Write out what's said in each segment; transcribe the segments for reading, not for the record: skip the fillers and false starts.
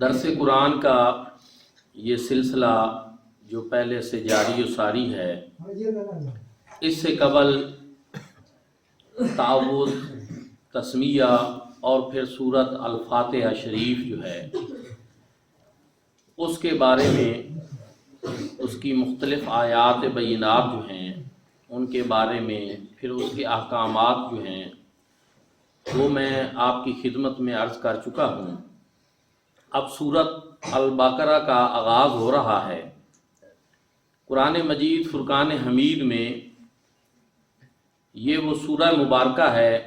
درس قرآن کا یہ سلسلہ جو پہلے سے جاری و ساری ہے، اس سے قبل تعوذ، تسمیہ اور پھر سورت الفاتحہ شریف جو ہے اس کے بارے میں، اس کی مختلف آیات بینات جو ہیں ان کے بارے میں، پھر اس کے احکامات جو ہیں وہ میں آپ کی خدمت میں عرض کر چکا ہوں۔ اب سورت البقرہ کا آغاز ہو رہا ہے۔ قرآن مجید فرقان حمید میں یہ وہ سورہ مبارکہ ہے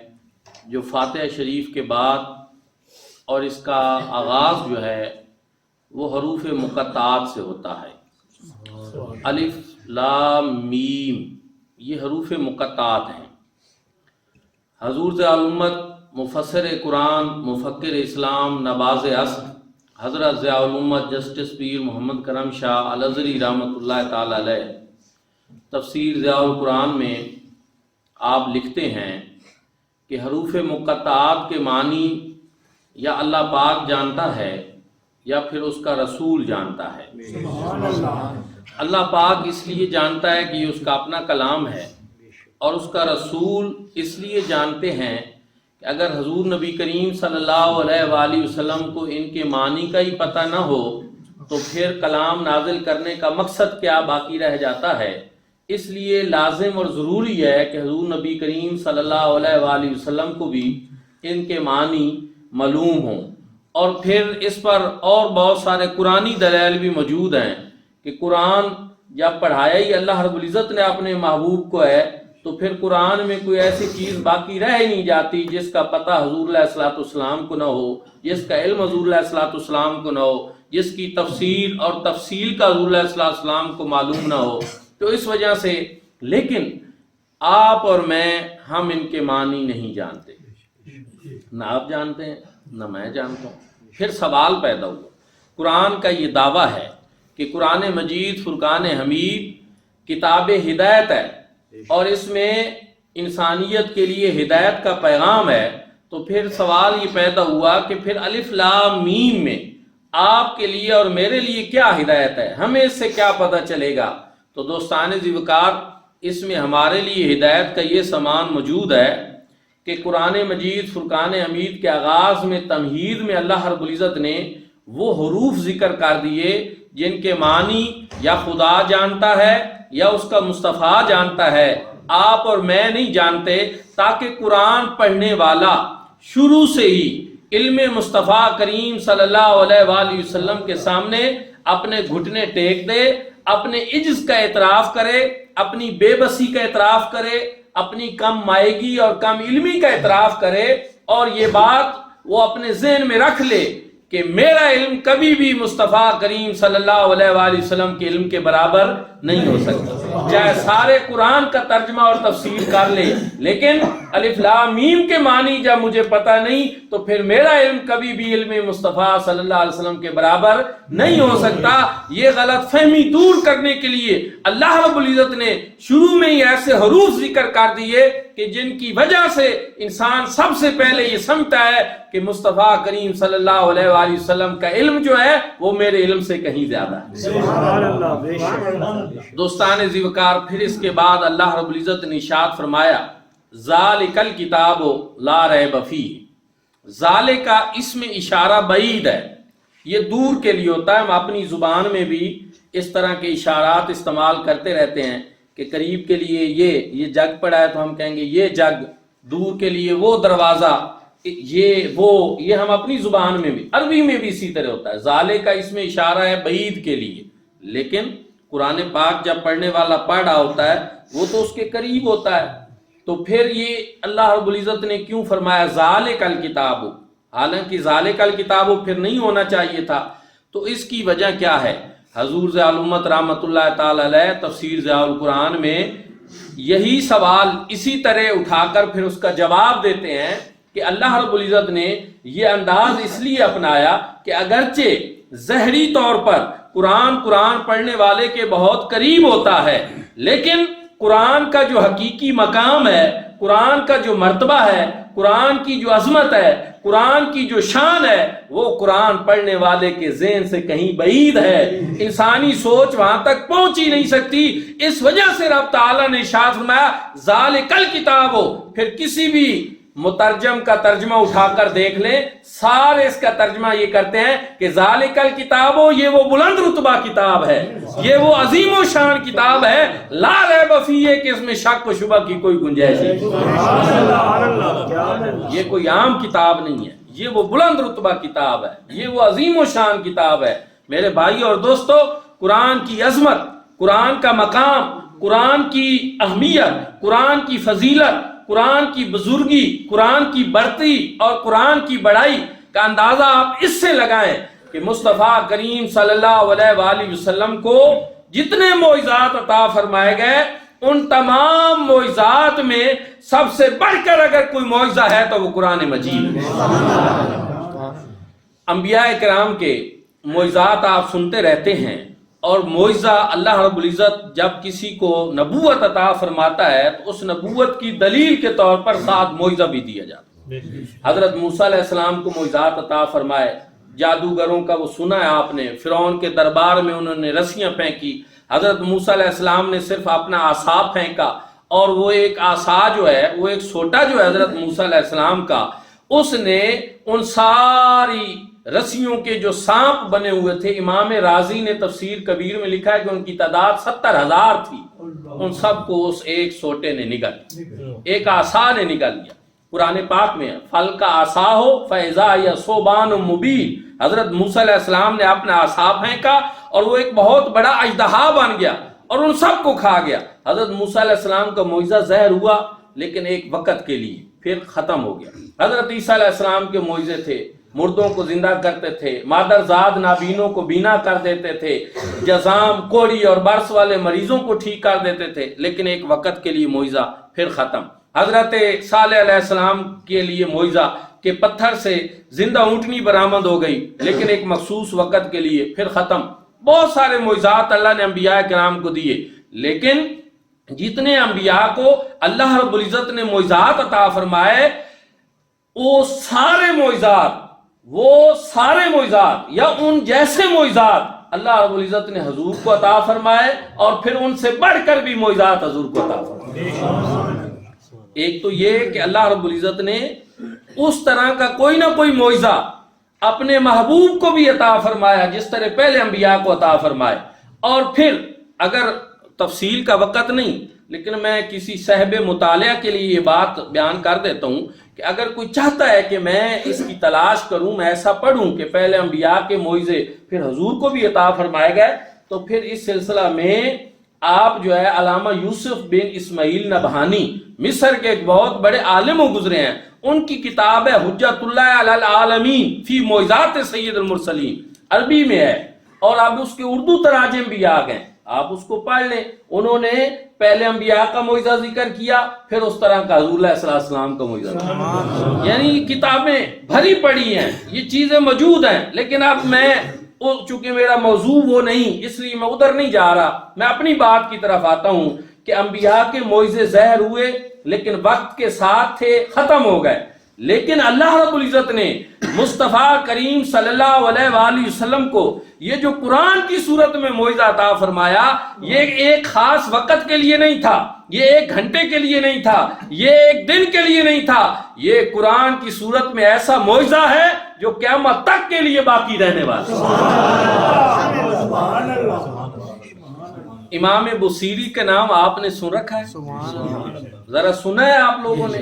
جو فاتحہ شریف کے بعد، اور اس کا آغاز جو ہے وہ حروف مقطعات سے ہوتا ہے۔ الف لام میم یہ حروف مقطعات ہیں۔ حضور ضیاء الامت مفسر قرآن، مفکر اسلام، نباز اصل حضرت ضیاء الامت جسٹس پیر محمد کرم شاہ الازہری رحمۃ اللہ تعالی علیہ تفسیر ضیاء القرآن میں آپ لکھتے ہیں کہ حروف مقطعات کے معنی یا اللہ پاک جانتا ہے یا پھر اس کا رسول جانتا ہے۔ اللہ پاک اس لیے جانتا ہے کہ یہ اس کا اپنا کلام ہے، اور اس کا رسول اس لیے جانتے ہیں کہ اگر حضور نبی کریم صلی اللہ علیہ وآلہ وسلم کو ان کے معنی کا ہی پتہ نہ ہو تو پھر کلام نازل کرنے کا مقصد کیا باقی رہ جاتا ہے۔ اس لیے لازم اور ضروری ہے کہ حضور نبی کریم صلی اللہ علیہ وآلہ وسلم کو بھی ان کے معنی معلوم ہوں۔ اور پھر اس پر اور بہت سارے قرآنی دلائل بھی موجود ہیں کہ قرآن جب پڑھایا ہی اللہ رب العزت نے اپنے محبوب کو ہے تو پھر قرآن میں کوئی ایسی چیز باقی رہ ہی نہیں جاتی جس کا پتہ حضور علیہ الصلوۃ والسلام کو نہ ہو، جس کا علم حضور علیہ الصلوۃ والسلام کو نہ ہو، جس کی تفسیر اور تفصیل کا حضور علیہ الصلوۃ والسلام کو معلوم نہ ہو۔ تو اس وجہ سے لیکن آپ اور میں ہم ان کے معنی نہیں جانتے، نہ آپ جانتے ہیں نہ میں جانتا ہوں۔ پھر سوال پیدا ہوا۔ قرآن کا یہ دعویٰ ہے کہ قرآن مجید فرقان حمید کتاب ہدایت ہے اور اس میں انسانیت کے لیے ہدایت کا پیغام ہے، تو پھر سوال یہ پیدا ہوا کہ پھر الف لام میم میں آپ کے لیے اور میرے لیے کیا ہدایت ہے، ہمیں اس سے کیا پتہ چلے گا؟ تو دوستان ذی وقار، اس میں ہمارے لیے ہدایت کا یہ سامان موجود ہے کہ قرآن مجید فرقان حمید کے آغاز میں تمہید میں اللہ رب العزت نے وہ حروف ذکر کر دیے جن کے معنی یا خدا جانتا ہے یا اس کا مصطفیٰ جانتا ہے، آپ اور میں نہیں جانتے، تاکہ قرآن پڑھنے والا شروع سے ہی علم مصطفیٰ کریم صلی اللہ علیہ وآلہ وسلم کے سامنے اپنے گھٹنے ٹیک دے، اپنے عجز کا اعتراف کرے، اپنی بے بسی کا اعتراف کرے، اپنی کم مائگی اور کم علمی کا اعتراف کرے، اور یہ بات وہ اپنے ذہن میں رکھ لے کہ میرا علم کبھی بھی مصطفیٰ کریم صلی اللہ علیہ وآلہ وسلم کے علم کے برابر نہیں ہو سکتا، چاہے سارے قرآن کا ترجمہ اور تفسیر کر لے، لیکن الف لام میم کے معنی جب مجھے پتہ نہیں تو پھر میرا علم کبھی بھی علم مصطفیٰ صلی اللہ علیہ وسلم کے برابر نہیں ہو سکتا۔ یہ غلط فہمی دور کرنے کے لیے اللہ رب العزت نے شروع میں ہی ایسے حروف ذکر کر دیے کہ جن کی وجہ سے انسان سب سے پہلے یہ سمجھتا ہے کہ مصطفیٰ کریم صلی اللہ علیہ وآلہ وسلم کا علم جو ہے وہ میرے علم سے کہیں زیادہ ہے۔ سبحان اللہ۔ دوستان ذی وقار، پھر اس کے بعد اللہ رب العزت نے ارشاد فرمایا ذالک الکتاب لا ریب فیہ۔ ذالک کا اسم اشارہ بعید ہے، یہ دور کے لیے ہوتا ہے۔ ہم اپنی زبان میں بھی اس طرح کے اشارات استعمال کرتے رہتے ہیں کہ قریب کے لیے یہ جگ پڑا ہے تو ہم کہیں گے یہ جگ، دور کے لیے وہ دروازہ، یہ ہم اپنی زبان میں بھی، عربی میں بھی اسی طرح ہوتا ہے۔ ذالک کا اسم اشارہ ہے بعید کے لیے، لیکن قرآن پاک جب پڑھنے والا پڑھ رہا ہوتا ہے وہ تو اس کے قریب ہوتا ہے، تو پھر یہ اللہ رب العزت نے کیوں فرمایا ذالک الکتاب، حالانکہ ذالک الکتاب پھر نہیں ہونا چاہیے تھا؟ تو اس کی وجہ کیا ہے؟ حضور ضیاء الامت رحمۃ اللہ تعالی علیہ تفسیر ضیاء القرآن میں یہی سوال اسی طرح اٹھا کر پھر اس کا جواب دیتے ہیں کہ اللہ رب العزت نے یہ انداز اس لیے اپنایا کہ اگرچہ ظاہری طور پر قرآن پڑھنے والے کے بہت قریب ہوتا ہے، لیکن قرآن کا جو حقیقی مقام ہے، قرآن کا جو مرتبہ ہے، قرآن کی جو عظمت ہے، قرآن کی جو شان ہے، وہ قرآن پڑھنے والے کے ذہن سے کہیں بعید ہے، انسانی سوچ وہاں تک پہنچ ہی نہیں سکتی۔ اس وجہ سے رب تعالیٰ نے ارشاد فرمایا ذالک الکتاب ہو۔ پھر کسی بھی مترجم کا ترجمہ اٹھا کر دیکھ لیں، سارے اس کا ترجمہ یہ کرتے ہیں کہ ذالک الکتاب ہو، یہ وہ بلند رتبہ کتاب ہے، یہ وہ عظیم و شان کتاب ہے، لا ریب فیہ، کہ اس میں شک و شبہ کی کوئی گنجائش نہیں۔ یہ کوئی عام کتاب نہیں ہے، یہ وہ بلند رتبہ کتاب ہے، یہ وہ عظیم و شان کتاب ہے۔ میرے بھائی اور دوستو، قرآن کی عظمت، قرآن کا مقام، قرآن کی اہمیت، قرآن کی فضیلت، قرآن کی بزرگی، قرآن کی برتری اور قرآن کی بڑائی کا اندازہ آپ اس سے لگائیں کہ مصطفیٰ کریم صلی اللہ علیہ وآلہ وسلم کو جتنے معجزات عطا فرمائے گئے، ان تمام معجزات میں سب سے بڑھ کر اگر کوئی معجزہ ہے تو وہ قرآن مجید ہے۔ انبیاء کرام کے معجزات آپ سنتے رہتے ہیں، اور معجزہ اللہ رب العزت جب کسی کو نبوت عطا فرماتا ہے تو اس نبوت کی دلیل کے طور پر ساتھ معجزہ بھی دیا جاتا ہے۔ حضرت موسیٰ علیہ السلام کو معجزات عطا فرمائے، جادوگروں کا وہ سنا ہے آپ نے، فرعون کے دربار میں انہوں نے رسیاں پھینکی، حضرت موسیٰ علیہ السلام نے صرف اپنا عصا پھینکا، اور وہ ایک عصا جو ہے، وہ ایک سوٹا جو ہے حضرت موسیٰ علیہ السلام کا، اس نے ان ساری رسیوں کے جو سانپ بنے ہوئے تھے، امام رازی نے تفسیر کبیر میں لکھا ہے کہ ان کی تعداد 70,000 تھی، ان سب کو اس ایک سوٹے نے نگل لیا، ایک عصا نے نگل لیا۔ قرآن پاک میں فَلْقَ عَصَاهُ فَإِذَا هِيَ ثُعْبَانٌ مُبِينٌ، حضرت موسیٰ علیہ السلام نے اپنا عصا پھینکا اور وہ ایک بہت بڑا اژدہا بن گیا اور ان سب کو کھا گیا۔ حضرت موسیٰ علیہ السلام کا معجزہ ظاہر ہوا لیکن ایک وقت کے لیے، پھر ختم ہو گیا۔ حضرت عیسیٰ علیہ السلام کے معجزے تھے، مردوں کو زندہ کرتے تھے، مادرزاد نابینوں کو بینا کر دیتے تھے، جزام، کوڑی اور برس والے مریضوں کو ٹھیک کر دیتے تھے، لیکن ایک وقت کے لیے معجزہ، پھر ختم۔ حضرت صالح علیہ السلام کے لیے معجزہ کہ پتھر سے زندہ اونٹنی برآمد ہو گئی، لیکن ایک مخصوص وقت کے لیے، پھر ختم۔ بہت سارے معجزات اللہ نے انبیاء کرام کو دیے، لیکن جتنے انبیاء کو اللہ رب العزت نے معجزات عطا فرمائے، وہ سارے معجزات یا ان جیسے معجزات اللہ رب العزت نے حضور کو عطا فرمائے، اور پھر ان سے بڑھ کر بھی معجزات حضور کو عطا فرمائے۔ ایک تو یہ کہ اللہ رب العزت نے اس طرح کا کوئی نہ کوئی معجزہ اپنے محبوب کو بھی عطا فرمایا جس طرح پہلے انبیاء کو عطا فرمائے۔ اور پھر اگر تفصیل کا وقت نہیں، لیکن میں کسی صاحب مطالعہ کے لیے یہ بات بیان کر دیتا ہوں کہ اگر کوئی چاہتا ہے کہ میں اس کی تلاش کروں، میں ایسا پڑھوں کہ پہلے انبیاء کے معجزے پھر حضور کو بھی عطا فرمائے گئے، تو پھر اس سلسلہ میں آپ جو ہے علامہ یوسف بن اسماعیل نبہانی، مصر کے ایک بہت بڑے عالم و گزرے ہیں، ان کی کتاب ہے حجت اللہ علی العالمین فی معجزات سید المرسلین، عربی میں ہے، اور اب اس کے اردو تراجم بھی آ گئے، آپ اس کو پڑھ لیں۔ انہوں نے پہلے انبیاء کا معجزہ ذکر کیا، پھر اس طرح کا حضور علیہ السلام کا معجزہ، یعنی کتابیں بھری پڑی ہیں، یہ چیزیں موجود ہیں، لیکن اب میں چونکہ میرا موضوع وہ نہیں، اس لیے میں ادھر نہیں جا رہا، میں اپنی بات کی طرف آتا ہوں کہ انبیاء کے معجزے ظاہر ہوئے لیکن وقت کے ساتھ تھے، ختم ہو گئے، لیکن اللہ رب العزت نے مصطفیٰ کریم صلی اللہ علیہ وآلہ وسلم کو یہ جو قرآن کی صورت میں معجزہ عطا فرمایا، یہ ایک خاص وقت کے لیے نہیں تھا، یہ ایک گھنٹے کے لیے نہیں تھا، یہ ایک دن کے لیے نہیں تھا، یہ قرآن کی صورت میں ایسا معجزہ ہے جو قیامت تک کے لیے باقی رہنے والا ہے۔ امام بصیری کے نام آپ نے سن رکھا ہے؟ ذرا سنا ہے آپ لوگوں نے؟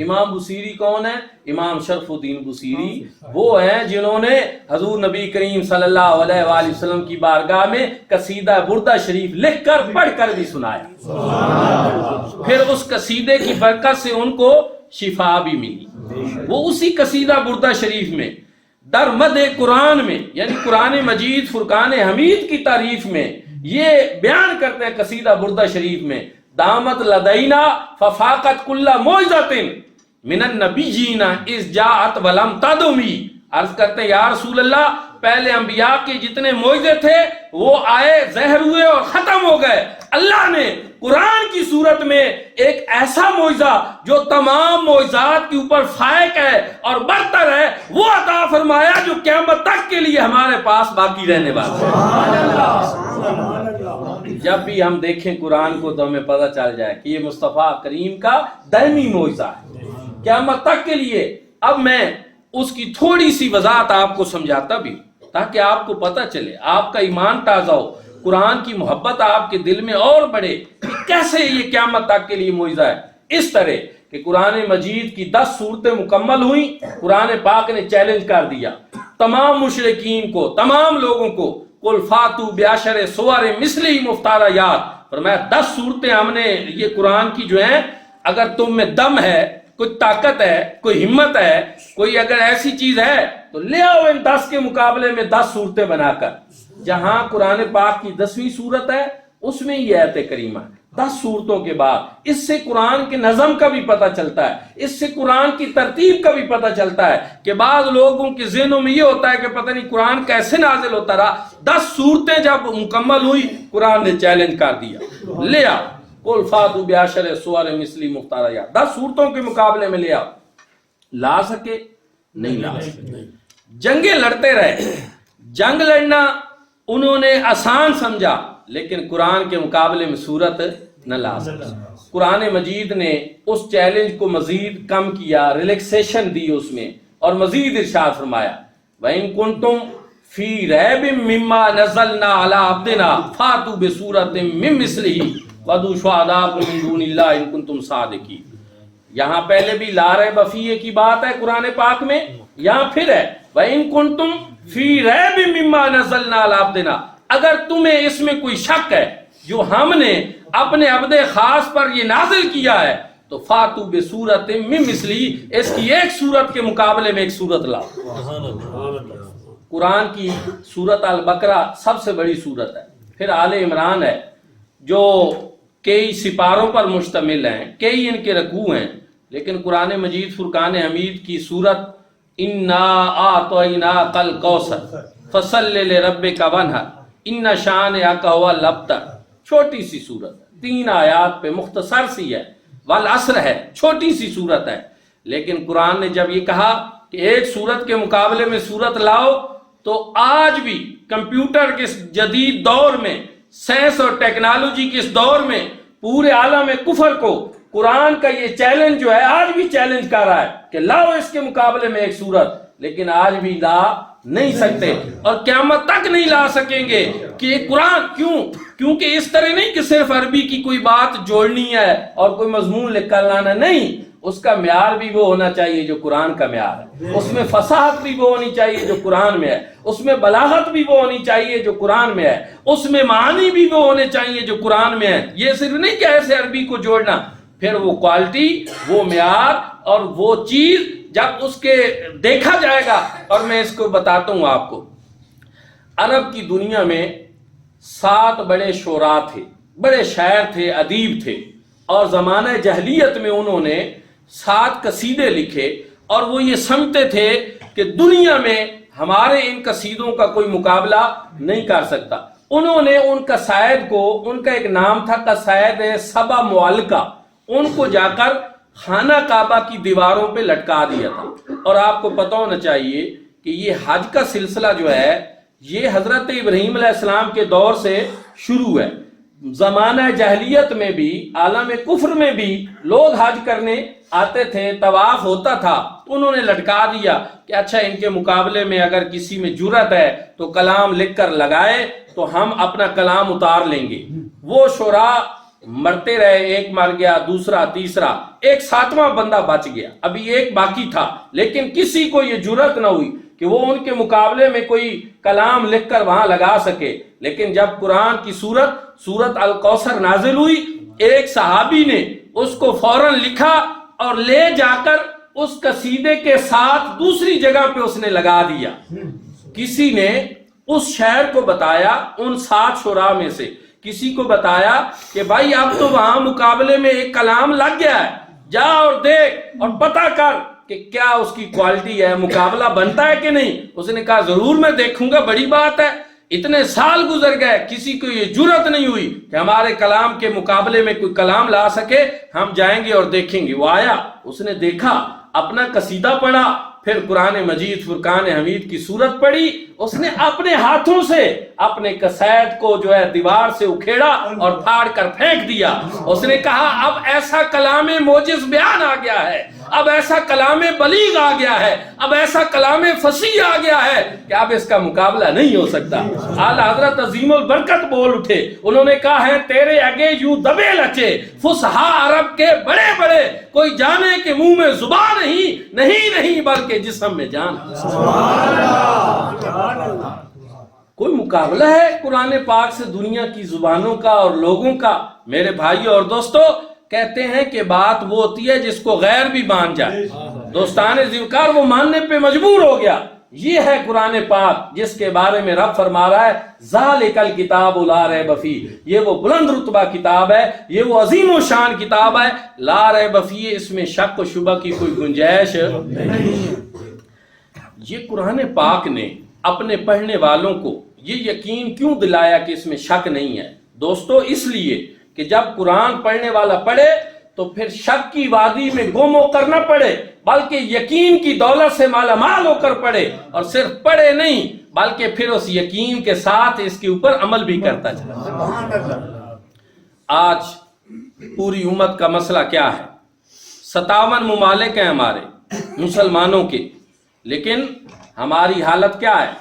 امام بصیری کون ہے؟ امام شرف الدین بصیری وہ ہیں جنہوں نے حضور نبی کریم صلی اللہ علیہ وآلہ وسلم کی بارگاہ میں قصیدہ بردہ شریف لکھ کر پڑھ کر بھی سنایا، پھر اس قصیدے کی برکت سے ان کو شفا بھی ملی۔ وہ اسی قصیدہ بردہ شریف میں در مد قرآن میں، یعنی قرآن مجید فرقان حمید کی تعریف میں یہ بیان کرتے ہیں قصیدہ بردہ شریف میں، دامت لدینا ففاقت کل معجزۃ من النبیین اذ جاءت ولم تدمی عرض کرتے ہیں یا رسول اللہ پہلے انبیاء کے جتنے معجزے تھے وہ آئے زہر ہوئے اور ختم ہو گئے، اللہ نے قرآن کی صورت میں ایک ایسا معجزہ جو تمام معجزات کے اوپر فائق ہے اور برتر ہے وہ عطا فرمایا جو قیامت تک کے لیے ہمارے پاس باقی رہنے والا ہے۔ جب بھی ہم دیکھیں قرآن کو تو ہمیں پتہ چل جائے کہ یہ مصطفیٰ کریم کا دائمی معجزہ ہے قیامت تک کے لیے۔ اب میں اس کی تھوڑی سی وضاحت آپ کو سمجھاتا بھی تاکہ آپ کو پتہ چلے، آپ کا ایمان تازہ ہو، قرآن کی محبت آپ کے دل میں اور بڑھے کہ کیسے یہ قیامت تک کے لیے معجزہ ہے۔ اس طرح کہ قرآن مجید کی 10 صورتیں مکمل ہوئیں، قرآن پاک نے چیلنج کر دیا تمام مشرکین کو، تمام لوگوں کو، قل فاتوا بعشر سور مثلہ مفتریات، فرمایا 10 صورتیں ہم نے یہ قرآن کی جو ہیں، اگر تم میں دم ہے، کوئی طاقت ہے، کوئی ہمت ہے، کوئی اگر ایسی چیز ہے تو لے آؤ ان 10 کے مقابلے میں 10 صورتیں بنا کر۔ جہاں قرآن پاک کی 10ویں صورت ہے اس میں یہ آیت کریمہ 10 صورتوں کے بعد، اس سے قرآن کے نظم کا بھی پتہ چلتا ہے، اس سے قرآن کی ترتیب کا بھی پتہ چلتا ہے کہ بعض لوگوں کے ذہنوں میں یہ ہوتا ہے کہ پتہ نہیں قرآن کیسے نازل ہوتا رہا۔ 10 صورتیں جب مکمل ہوئی قرآن نے چیلنج کر دیا، لے آؤ قل فاتوا بعشر سور مثلہ مفتریات، 10 صورتوں کے مقابلے میں لے آؤ۔ لا سکے؟ نہیں لا سکے، جنگیں لڑتے رہے، جنگ لڑنا انہوں نے آسان سمجھا لیکن قرآن کے مقابلے میں صورت نہ لا سکے۔ قرآن مجید نے اس چیلنج کو مزید کم کیا، ریلیکسیشن دی اس میں، اور مزید ارشاد فرمایا وَإِن كُنتُمْ فِي رَيْبٍ مِّمَّا نَزَّلْنَا عَلَىٰ عَبْدِنَا فَأْتُوا بِسُورَةٍ مِّن مِّثْلِهِ وَادْعُوا شُهَدَاءَكُم مِّن دُونِ اللَّهِ إِن كُنتُمْ صَادِقِينَ۔ یہاں پہلے بھی لا ریب فیہ کی بات ہے قرآن پاک میں، یہاں پھر ہے وَإِن كُنتُمْ فِي رَيْبٍ مِّمَّا نَزَّلْنَا عَلَىٰ عَبْدِنَا، اگر تمہیں اس میں کوئی شک ہے جو ہم نے اپنے عبد خاص پر یہ نازل کیا ہے تو فَأْتُوا بِسُورَةٍ مِّن مِّثْلِهِ، اس کی ایک صورت کے مقابلے میں ایک صورت لاؤ۔ قرآن کی سورت البقرہ سب سے بڑی صورت ہے، پھر آل عمران ہے جو کئی سپاروں پر مشتمل ہیں، کئی ان کے رکوع ہیں، لیکن قرآن مجید فرقان حمید کی سورت اِنَّا أَعْطَيْنَاكَ الْكَوْثَرَ فَصَلِّ لِرَبِّكَ وَانْحَرْ إِنَّ شَانِئَكَ هُوَ الْأَبْتَرُ، چھوٹی سی صورت ہے، 3 آیات پہ مختصر سی ہے، والعصر ہے، چھوٹی سی صورت ہے، لیکن قرآن نے جب یہ کہا کہ ایک صورت کے مقابلے میں صورت لاؤ تو آج بھی کمپیوٹر کے جدید دور میں، سائنس اور ٹیکنالوجی کے اس دور میں پورے عالم کفر کو قرآن کا یہ چیلنج جو ہے آج بھی چیلنج کر رہا ہے کہ لاؤ اس کے مقابلے میں ایک صورت، لیکن آج بھی لا نہیں سکتے اور قیامت تک نہیں لا سکیں گے کہ یہ قرآن کیونکہ اس طرح نہیں کہ صرف عربی کی کوئی بات جوڑنی ہے اور کوئی مضمون لکھ کر لانا، نہیں، اس کا معیار بھی وہ ہونا چاہیے جو قرآن کا معیار ہے، اس میں فصاحت بھی وہ ہونی چاہیے جو قرآن میں ہے، اس میں بلاغت بھی وہ ہونی چاہیے جو قرآن میں ہے، اس میں معانی بھی وہ ہونے چاہیے جو قرآن میں ہے۔ یہ صرف نہیں کہ ایسے عربی کو جوڑنا، پھر وہ کوالٹی، وہ معیار اور وہ چیز جب اس کے دیکھا جائے گا۔ اور میں اس کو بتاتا ہوں آپ کو، عرب کی دنیا میں 7 بڑے شعراء تھے، بڑے شاعر تھے، ادیب تھے، اور زمانہ جاہلیت میں انہوں نے 7 قصیدے لکھے، اور وہ یہ سمجھتے تھے کہ دنیا میں ہمارے ان قصیدوں کا کوئی مقابلہ نہیں کر سکتا۔ انہوں نے ان قصائد کو، ان کا ایک نام تھا قصائد سبع معلقہ، ان کو جا کر خانہ کعبہ کی دیواروں پہ لٹکا دیا تھا۔ اور آپ کو پتہ ہونا چاہیے کہ یہ حج کا سلسلہ جو ہے یہ حضرت ابراہیم علیہ السلام کے دور سے شروع ہے۔ زمانہ جاہلیت میں بھی، عالم کفر میں بھی لوگ حج کرنے آتے تھے، طواف ہوتا تھا، تو انہوں نے لٹکا دیا کہ اچھا ان کے مقابلے میں اگر کسی میں جرأت ہے تو کلام لکھ کر لگائے تو ہم اپنا کلام اتار لیں گے۔ وہ شعراء مرتے رہے، ایک مر گیا، دوسرا، تیسرا، ایک 7واں بندہ بچ گیا، ابھی ایک باقی تھا، لیکن کسی کو یہ جرأت نہ ہوئی کہ وہ ان کے مقابلے میں کوئی کلام لکھ کر وہاں لگا سکے۔ لیکن جب قرآن کی سورت الکوثر نازل ہوئی، ایک صحابی نے اس کو فوراً لکھا اور لے جا کر اس قصیدے کے ساتھ دوسری جگہ پہ اس نے لگا دیا۔ کسی نے اس شاعر کو بتایا، ان 7 شعراء میں سے کسی کو بتایا کہ بھائی اب تو وہاں مقابلے میں ایک کلام لگ گیا ہے، جا اور دیکھ اور پتہ کر کہ کیا اس کی کوالٹی ہے, مقابلہ بنتا ہے کہ نہیں. اس نے کہا ضرور میں دیکھوں گا, بڑی بات ہے. اتنے سال گزر گئے, کسی کو یہ جرأت نہیں ہوئی کہ ہمارے کلام کے مقابلے میں کوئی کلام لا سکے. ہم جائیں گے اور دیکھیں گے. وہ آیا, اس نے دیکھا, اپنا قصیدہ پڑھا, پھر قرآن مجید فرقان حمید کی سورت پڑھی. اس نے اپنے ہاتھوں سے اپنے قصائد کو جو ہے دیوار سے اکھیڑا اور پھاڑ کر پھینک دیا. اس نے کہا اب ایسا کلام موجز بیان آ گیا ہے, اب ایسا کلام بلیغ آ گیا ہے, اب ایسا کلام فصیح آ گیا ہے کہ اب اس کا مقابلہ نہیں ہو سکتا. اعلیٰ حضرت عظیم البرکت بول اٹھے. انہوں نے کہا ہے تیرے اگے یوں دبے لچے فصحا عرب کے بڑے بڑے, کوئی جانے کہ منہ میں زبان نہیں بلکہ جسم میں جان. کوئی مقابلہ ہے قرآن پاک سے دنیا کی زبانوں کا اور لوگوں کا؟ میرے بھائیوں اور دوستو, کہتے ہیں کہ بات وہ ہوتی ہے جس کو غیر بھی مان جائے. دوستان ذوالفقار وہ ماننے پہ مجبور ہو گیا. یہ ہے قرآن پاک جس کے بارے میں رب فرما رہا ہے ذالک الکتاب لا ریب فیہ, یہ وہ بلند رتبہ کتاب ہے, یہ وہ عظیم و شان کتاب ہے, لا ریب فیہ, اس میں شک و شبہ کی کوئی گنجائش نہیں. یہ قرآن پاک نے اپنے پڑھنے والوں کو یہ یقین کیوں دلایا کہ اس میں شک نہیں ہے؟ دوستو اس لیے کہ جب قرآن پڑھنے والا پڑھے تو پھر شک کی وادی میں گم ہو کر نہ پڑھے, بلکہ یقین کی دولت سے مالا مال ہو کر پڑھے, اور صرف پڑھے نہیں بلکہ پھر اس یقین کے ساتھ اس کے اوپر عمل بھی کرتا چلا. آج پوری امت کا مسئلہ کیا ہے؟ 57 ممالک ہیں ہمارے مسلمانوں کے, لیکن ہماری حالت کیا ہے؟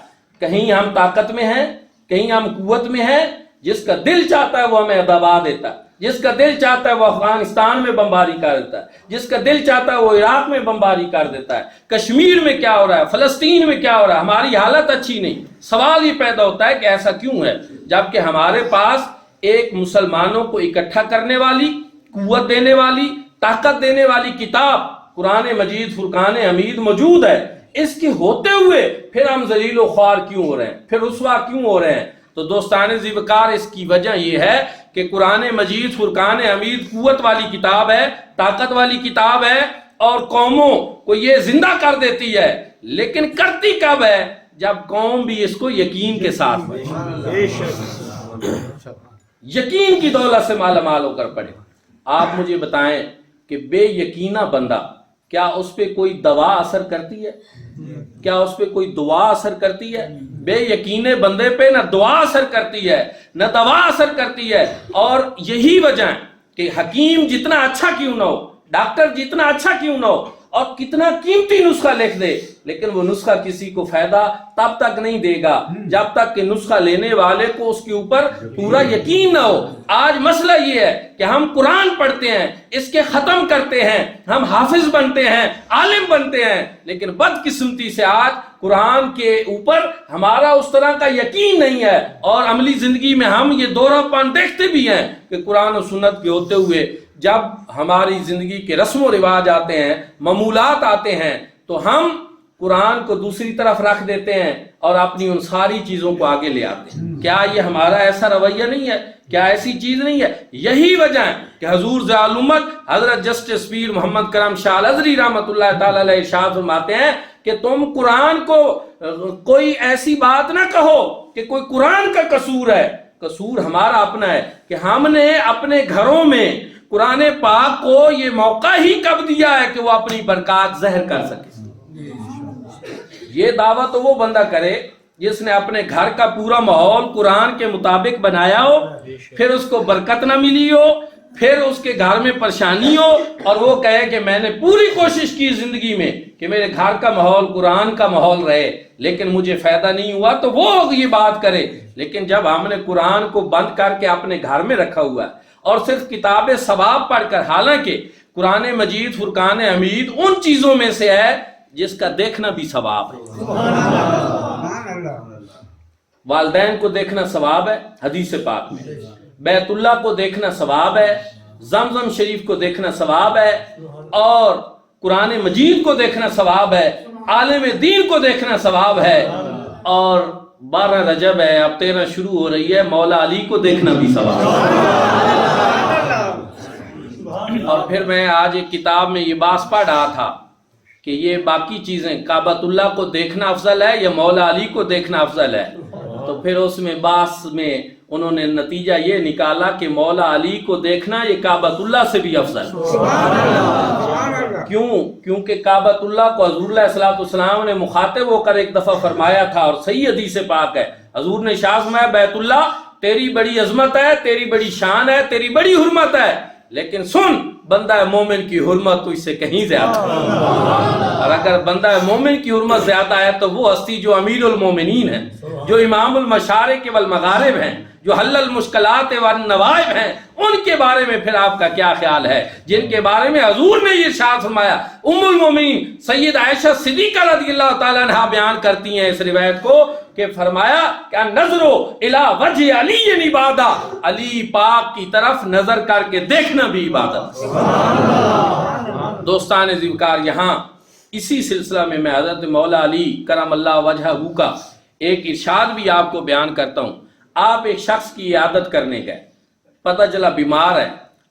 کہیں ہم طاقت میں ہیں, کہیں ہم قوت میں ہیں. جس کا دل چاہتا ہے وہ ہمیں دبا دیتا ہے, جس کا دل چاہتا ہے وہ افغانستان میں بمباری کر دیتا ہے, جس کا دل چاہتا ہے وہ عراق میں بمباری کر دیتا ہے. کشمیر میں کیا ہو رہا ہے, فلسطین میں کیا ہو رہا ہے, ہماری حالت اچھی نہیں. سوال یہ پیدا ہوتا ہے کہ ایسا کیوں ہے, جبکہ ہمارے پاس ایک مسلمانوں کو اکٹھا کرنے والی, قوت دینے والی, طاقت دینے والی کتاب قرآن مجید فرقان حمید موجود ہے. اس کے ہوتے ہوئے پھر ہم ذلیل و خوار کیوں ہو رہے ہیں, پھر رسوا کیوں ہو رہے ہیں؟ تو دوستان ذوالفقار اس کی وجہ یہ ہے کہ قرآن مجید فرقان حمید قوت والی کتاب ہے, طاقت والی کتاب ہے, اور قوموں کو یہ زندہ کر دیتی ہے. لیکن کرتی کب ہے؟ جب قوم بھی اس کو یقین کے ساتھ یقین کی دولت سے مالا مال ہو کر پڑے. آپ مجھے بتائیں کہ بے یقینہ بندہ, کیا اس پہ کوئی دوا اثر کرتی ہے؟ کیا اس پہ کوئی دعا اثر کرتی ہے؟ بے یقینے بندے پہ نہ دعا اثر کرتی ہے نہ دوا اثر کرتی ہے. اور یہی وجہ ہے کہ حکیم جتنا اچھا کیوں نہ ہو, ڈاکٹر جتنا اچھا کیوں نہ ہو, اور کتنا قیمتی نسخہ لکھ دے, لیکن وہ نسخہ کسی کو فائدہ تب تک نہیں دے گا جب تک کہ نسخہ لینے والے کو اس کے اوپر پورا یقین نہ ہو. آج مسئلہ یہ ہے کہ ہم قرآن پڑھتے ہیں, اس کے ختم کرتے ہیں, ہم حافظ بنتے ہیں, عالم بنتے ہیں, لیکن بدقسمتی سے آج قرآن کے اوپر ہمارا اس طرح کا یقین نہیں ہے. اور عملی زندگی میں ہم یہ دورہ پان دیکھتے بھی ہیں کہ قرآن و سنت کے ہوتے ہوئے جب ہماری زندگی کے رسم و رواج آتے ہیں, معمولات آتے ہیں, تو ہم قرآن کو دوسری طرف رکھ دیتے ہیں اور اپنی ان ساری چیزوں کو آگے لے آتے ہیں. کیا یہ ہمارا ایسا رویہ نہیں ہے؟ کیا ایسی چیز نہیں ہے؟ یہی وجہ ہے کہ حضور ذال امت حضرت جسٹس پیر محمد کرم شاہ الازہری رحمۃ اللہ تعالی علیہ ارشاد فرماتے ہیں کہ تم قرآن کو کوئی ایسی بات نہ کہو کہ کوئی قرآن کا قصور ہے. قصور ہمارا اپنا ہے کہ ہم نے اپنے گھروں میں قرآن پاک کو یہ موقع ہی کب دیا ہے کہ وہ اپنی برکات ظاہر کر سکے. یہ دعویٰ تو وہ بندہ کرے جس نے اپنے گھر کا پورا ماحول قرآن کے مطابق بنایا ہو, پھر اس کو برکت نہ ملی ہو, پھر اس کے گھر میں پریشانی ہو, اور وہ کہے کہ میں نے پوری کوشش کی زندگی میں کہ میرے گھر کا ماحول قرآن کا ماحول رہے, لیکن مجھے فائدہ نہیں ہوا, تو وہ یہ بات کرے. لیکن جب ہم نے قرآن کو بند کر کے اپنے گھر میں رکھا ہوا ہے اور صرف کتاب ثواب پڑھ کر, حالانکہ قرآن مجید فرقان حمید ان چیزوں میں سے ہے جس کا دیکھنا بھی ثواب ہے. والدین کو دیکھنا ثواب ہے حدیث پاک میں, بیت اللہ کو دیکھنا ثواب ہے, زمزم شریف کو دیکھنا ثواب ہے, اور قرآن مجید کو دیکھنا ثواب ہے, عالم دین کو دیکھنا ثواب ہے, اور 12 رجب ہے, اب 13 شروع ہو رہی ہے, مولا علی کو دیکھنا بھی ثواب ہے. اور پھر میں آج ایک کتاب میں یہ بات پڑھ رہا تھا کہ یہ باقی چیزیں کعبۃ اللہ کو دیکھنا افضل ہے یا مولا علی کو دیکھنا افضل ہے، تو پھر اس میں باس میں انہوں نے نتیجہ یہ نکالا کہ مولا علی کو دیکھنا یہ کعبۃ اللہ سے بھی افضل ہے۔ کیوں؟ کیونکہ کعبۃ اللہ کو حضور علیہ السلام نے مخاطب ہو کر ایک دفعہ فرمایا تھا، اور صحیح حدیث پاک ہے، حضور نے ارشاد فرمایا بیت اللہ تیری بڑی عظمت ہے، تیری بڑی شان ہے، تیری بڑی حرمت ہے، لیکن سن بندہ مومن کی حرمت تو اس سے کہیں زیادہ ہے، اور اگر بندہ مومن کی حرمت زیادہ ہے تو وہ ہستی جو امیر المومنین ہے، جو امام المشارق والمغارب ہیں، جو حل المشکلات والنوائب ہیں، ان کے بارے میں پھر آپ کا کیا خیال ہے، جن کے بارے میں حضور نے یہ ارشاد فرمایا۔ ام المومنین سید عائشہ صدیقہ رضی اللہ تعالیٰ عنہا بیان کرتی ہیں اس روایت کو کہ فرمایا کہ نظرو الی وجہ علی عبادہ، علی پاک کی طرف نظر کر کے دیکھنا بھی عبادت۔ دوستان عزیزکار، یہاں اسی سلسلہ میں حضرت مولا علی کرم اللہ وجہہ کا ایک ارشاد بھی آپ کو بیان کرتا ہوں۔ آپ ایک شخص کی عیادت کرنے گئے، پتہ چلا بیمار ہے،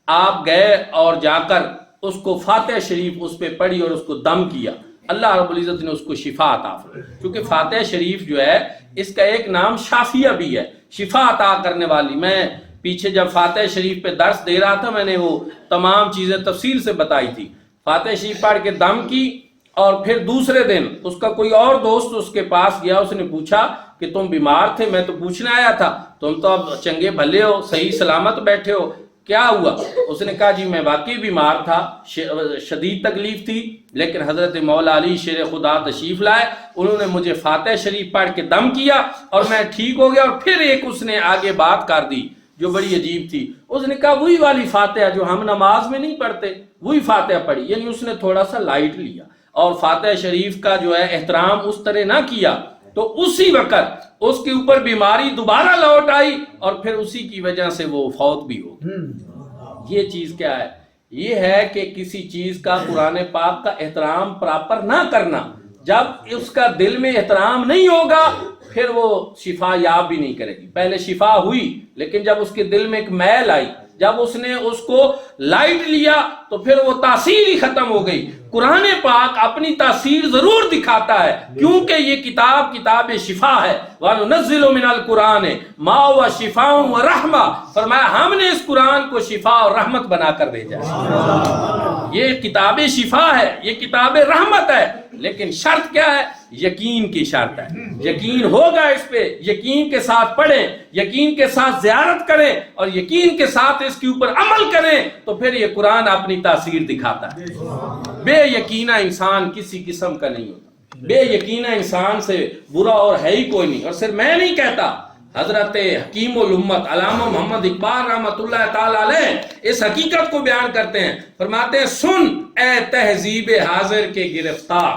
آپ گئے اور جا کر اس کو فاتحہ شریف اس پہ پڑھی اور اس کو دم کیا، اللہ رب العزت نے اس کو شفا عطا فرمائی، کیونکہ فاتحہ شریف جو ہے اس کا ایک نام شافیہ بھی ہے، شفا عطا کرنے والی۔ میں پیچھے جب فاتحہ شریف پہ درس دے رہا تھا میں نے وہ تمام چیزیں تفصیل سے بتائی تھی۔ فاتحہ شریف پڑھ کے دم کی، اور پھر دوسرے دن اس کا کوئی اور دوست اس کے پاس گیا، اس نے پوچھا کہ تم بیمار تھے، میں تو پوچھنے آیا تھا، تم تو اب چنگے بھلے ہو، صحیح سلامت بیٹھے ہو، کیا ہوا؟ اس نے کہا جی میں واقعی بیمار تھا، شدید تکلیف تھی، لیکن حضرت مولا علی شیر خدا تشریف لائے، انہوں نے مجھے فاتحہ شریف پڑھ کے دم کیا اور میں ٹھیک ہو گیا۔ اور پھر ایک اس نے آگے بات کر دی جو بڑی عجیب تھی، اس نے کہا وہی والی فاتحہ جو ہم نماز میں نہیں پڑھتے، وہی فاتحہ پڑھی، یعنی اس نے تھوڑا سا لائٹ لیا اور فاتحہ شریف کا جو ہے احترام اس طرح نہ کیا، تو اسی وقت اس کے اوپر بیماری دوبارہ لوٹ آئی اور پھر اسی کی وجہ سے وہ فوت بھی ہو گئی۔ یہ چیز کیا ہے؟ یہ ہے کہ کسی چیز کا قرآن پاک کا احترام پراپر نہ کرنا، جب اس کا دل میں احترام نہیں ہوگا پھر وہ شفا یاب بھی نہیں کرے گی۔ پہلے شفا ہوئی لیکن جب اس کے دل میں ایک میل آئی، جب اس نے اس کو لائٹ لیا تو پھر وہ تاثیر ہی ختم ہو گئی۔ قرآن پاک اپنی تاثیر ضرور دکھاتا ہے کیونکہ یہ کتاب شفا ہے۔ وَنُنَزِّلُ مِنَ الْقُرْآنِ مَا هُوَ شِفَاءٌ وَرَحْمَةٌ، فرمایا ہم نے اس قرآن کو شفا اور رحمت بنا کر بھیجا ہے۔ یہ کتاب شفا ہے، یہ کتاب رحمت ہے، لیکن شرط کیا ہے؟ یقین کی شرط ہے۔ یقین ہوگا اس پہ، یقین کے ساتھ پڑھیں، یقین کے ساتھ زیارت کریں اور یقین کے ساتھ اس کے اوپر عمل کریں تو پھر یہ قرآن اپنی تاثیر دکھاتا ہے۔ بے یقینہ انسان کسی قسم کا نہیں ہوتا، بے یقینہ انسان سے برا اور ہے ہی کوئی نہیں۔ اور صرف میں نہیں کہتا، حضرت حکیم الامت علامہ محمد اقبال رحمۃ اللہ تعالی علیہ اس حقیقت کو بیان کرتے ہیں، فرماتے ہیں سن اے تہذیب حاضر کے گرفتار،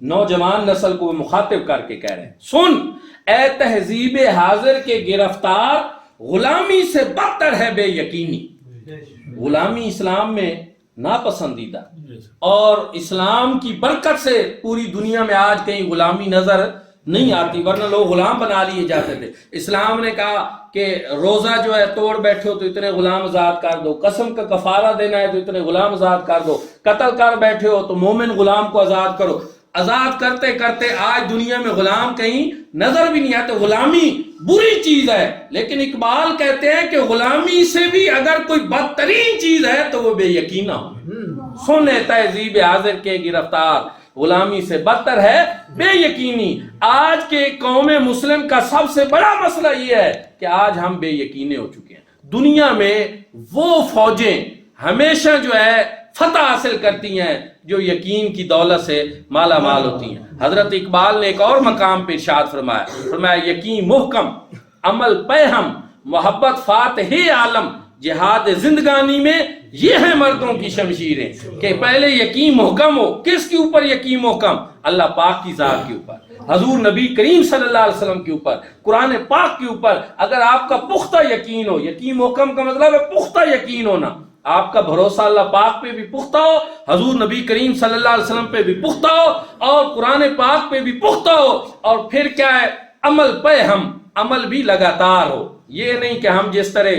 نوجوان نسل کو مخاطب کر کے کہہ رہے ہیں، سن اے تہذیب حاضر کے گرفتار، غلامی سے بدتر ہے بے یقینی۔ غلامی اسلام میں ناپسندیدہ، اور اسلام کی برکت سے پوری دنیا میں آج کہیں غلامی نظر نہیں آتی، ورنہ لوگ غلام بنا لیے جاتے تھے۔ اسلام نے کہا کہ روزہ جو ہے توڑ بیٹھے ہو تو اتنے غلام آزاد کر دو، قسم کا کفارہ دینا ہے تو اتنے غلام آزاد کر دو، قتل کر بیٹھے ہو تو مومن غلام کو آزاد کرو۔ آزاد کرتے کرتے آج دنیا میں غلام کہیں نظر بھی نہیں آتے۔ غلامی بری چیز ہے، لیکن اقبال کہتے ہیں کہ غلامی سے بھی اگر کوئی بدترین چیز ہے تو وہ بے یقینہ ہو۔ سنے تہذیب حاضر کے گرفتار، غلامی سے بدتر ہے بے یقینی۔ آج کے قوم مسلم کا سب سے بڑا مسئلہ یہ ہے کہ آج ہم بے یقینے ہو چکے ہیں۔ دنیا میں وہ فوجیں ہمیشہ جو ہے فتح حاصل کرتی ہیں جو یقین کی دولت سے مالا مال ہوتی ہیں۔ حضرت اقبال نے ایک اور مقام پہ ارشاد فرمایا یقین محکم عمل پہم محبت فاتح عالم، جہاد زندگانی میں یہ ہے مردوں کی شمشیریں، کہ پہلے یقین محکم ہو۔ کس کے اوپر یقین محکم؟ اللہ پاک کی ذات کے اوپر، حضور نبی کریم صلی اللہ علیہ وسلم کے اوپر، قرآن پاک کے اوپر۔ اگر آپ کا پختہ یقین ہو، یقین محکم کا مطلب ہے پختہ یقین ہونا، آپ کا بھروسہ اللہ پاک پہ بھی پختہ ہو، حضور نبی کریم صلی اللہ علیہ وسلم پہ بھی پختہ ہو، اور قرآن پاک پہ بھی پختہ ہو، اور پھر کیا ہے؟ عمل پہ ہم، عمل بھی لگاتار ہو۔ یہ نہیں کہ ہم جس طرح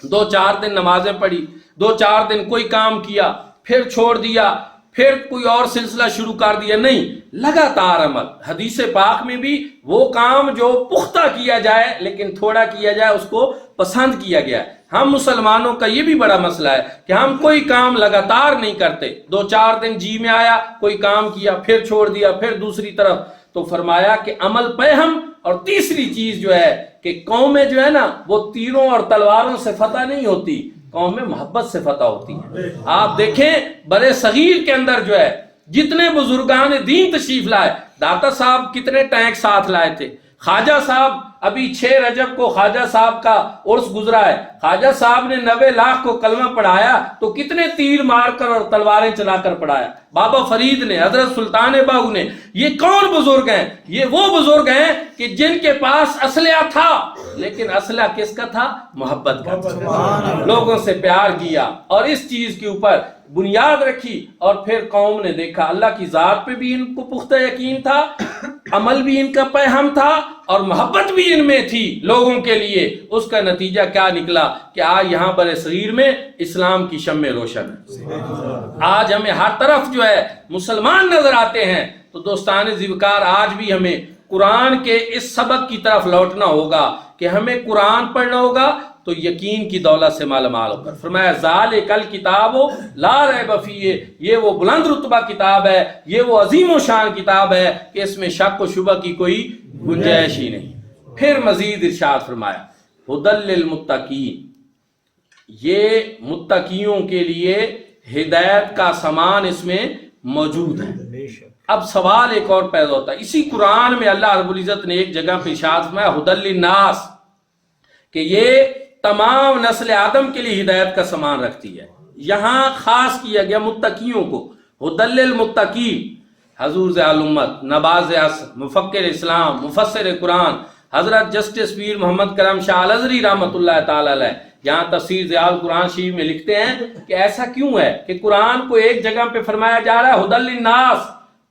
2-4 دن نمازیں پڑھی، 2-4 دن کوئی کام کیا پھر چھوڑ دیا، پھر کوئی اور سلسلہ شروع کر دیا، نہیں، لگاتار عمل۔ حدیث پاک میں بھی وہ کام جو پختہ کیا جائے لیکن تھوڑا کیا جائے اس کو پسند کیا گیا ہے۔ ہم مسلمانوں کا یہ بھی بڑا مسئلہ ہے کہ ہم کوئی کام لگاتار نہیں کرتے، 2-4 دن جی میں آیا، کوئی کام کیا، پھر چھوڑ دیا، پھر دوسری طرف۔ تو فرمایا کہ عمل پہ ہم، اور تیسری چیز جو ہے کہ قومیں جو ہے نا وہ تیروں اور تلواروں سے فتح نہیں ہوتی، قوم میں محبت سے فتح ہوتی ہے۔ آپ دیکھیں بڑے صغیر کے اندر جو ہے جتنے بزرگان دین تشریف لائے، داتا صاحب کتنے ٹینک ساتھ لائے تھے، خواجہ صاحب ابھی 6 رجب کو خواجہ صاحب کا عرس گزرا ہے، خواجہ صاحب نے 90 لاکھ کو کلمہ پڑھایا تو کتنے تیر مار کر اور تلواریں چلا کر پڑھایا، بابا فرید نے، حضرت سلطان باہو نے۔ یہ کون بزرگ ہیں؟ یہ وہ بزرگ ہیں کہ جن کے پاس اسلحہ تھا لیکن اسلحہ کس کا تھا؟ محبت کا تھا، لوگوں سے پیار کیا اور اس چیز کے اوپر بنیاد رکھی، اور پھر قوم نے دیکھا اللہ کی ذات پہ بھی ان کو پختہ یقین تھا، عمل بھی ان کا پہ ہم تھا، اور محبت بھی ان میں تھی لوگوں کے لیے۔ اس کا نتیجہ کیا نکلا کہ آج یہاں بر صغیر میں اسلام کی شمع روشن ہے۔ آج ہمیں ہر طرف جو ہے مسلمان نظر آتے ہیں۔ تو دوستان ذوقار، آج بھی ہمیں قرآن کے اس سبق کی طرف لوٹنا ہوگا کہ ہمیں قرآن پڑھنا ہوگا تو یقین کی دولت سے مالا مال ہو کر۔ فرمایا ذالک الکتاب لا ریب فیہ، یہ وہ بلند رتبہ کتاب ہے، یہ وہ عظیم و شان کتاب ہے کہ اس میں شک و شبہ کی کوئی گنجائش ہی نہیں۔ پھر مزید ارشاد فرمایا ھدی للمتقین، یہ متقیوں کے لیے ہدایت کا سامان اس میں موجود ہے۔ اب سوال ایک اور پیدا ہوتا ہے، اسی قرآن میں اللہ رب العزت نے ایک جگہ پہ ارشاد فرمایا ھدی للناس، کہ یہ تمام نسل آدم کے لیے ہدایت کا سامان رکھتی ہے۔ یہاں خاص کیا گیا متقیوں کو، ھدی للمتقین۔ حضور ضیاء الامت، نباز عصر، مفکر اسلام، مفسر قرآن حضرت جسٹس پیر محمد کرم شاہ الازہری رحمۃ اللہ تعالی علیہ یہاں تفسیر ضیاء القرآن شریف میں لکھتے ہیں کہ ایسا کیوں ہے کہ قرآن کو ایک جگہ پہ فرمایا جا رہا ہے ھدی للناس،